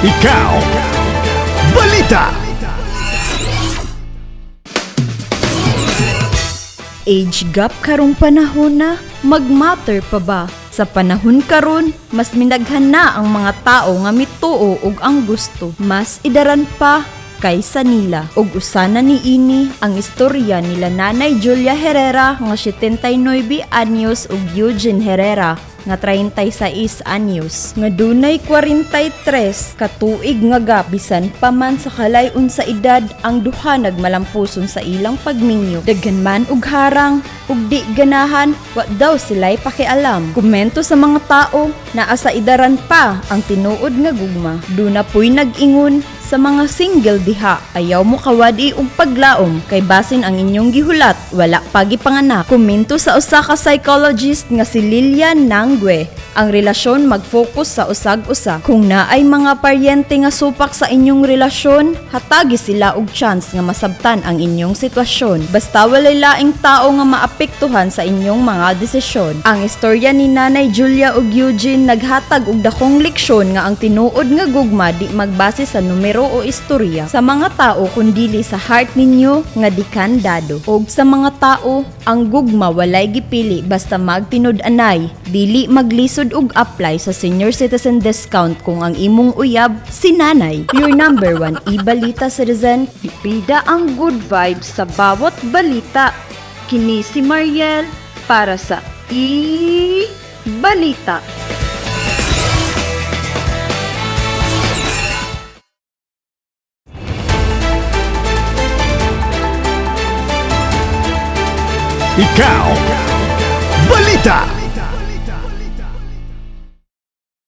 Ikaw, Balita! Age gap karong panahon na, magmatter pa ba? Sa panahon karon, mas minaghan na ang mga tao nga mituo og ang gusto. Mas idaran pa kaysa nila. Og usana ni ini ang istorya nila Nanay Julia Herrera nga 79 anyos ug Eugene Herrera nga 36 anyos nga dunay 43 katuig nga gap. Bisan pa man sa kalay-on sa edad, ang duha nagmalampuson sa ilang pagminyo. Daghan man og harang ug di ganahan, wa daw sila'y pakialam. Komento sa mga tao na asa idaran pa ang tinuod nga gugma. Duna po'y nag-ingon sa mga single diha, ayaw mo kawadi og paglaom kay basin ang inyong gihulat wala pa gipanganak. Komento sa usa ka psychologist nga si Lilian Nangwe, ang relasyon mag-focus sa usag-usa. Kung naay mga paryente nga supak sa inyong relasyon, hatagi sila og chance nga masabtan ang inyong sitwasyon. Basta walay laing tao nga maapektuhan sa inyong mga desisyon. Ang istorya ni Nanay Julia ug Eugene naghatag og dakong leksyon nga ang tinuod nga gugma di magbase sa numero o istorya sa mga tao kundili sa heart ninyo nga dikandado. Og sa mga tao, ang gugma walay gipili basta magtinud-anay, dili maglisod og apply sa senior citizen discount kung ang imong uyab si nanay. Your number 1 ibalita citizen, ipida ang good vibes sa bawat balita. Kini si Mariel para sa Balita. Ikaw, Balita!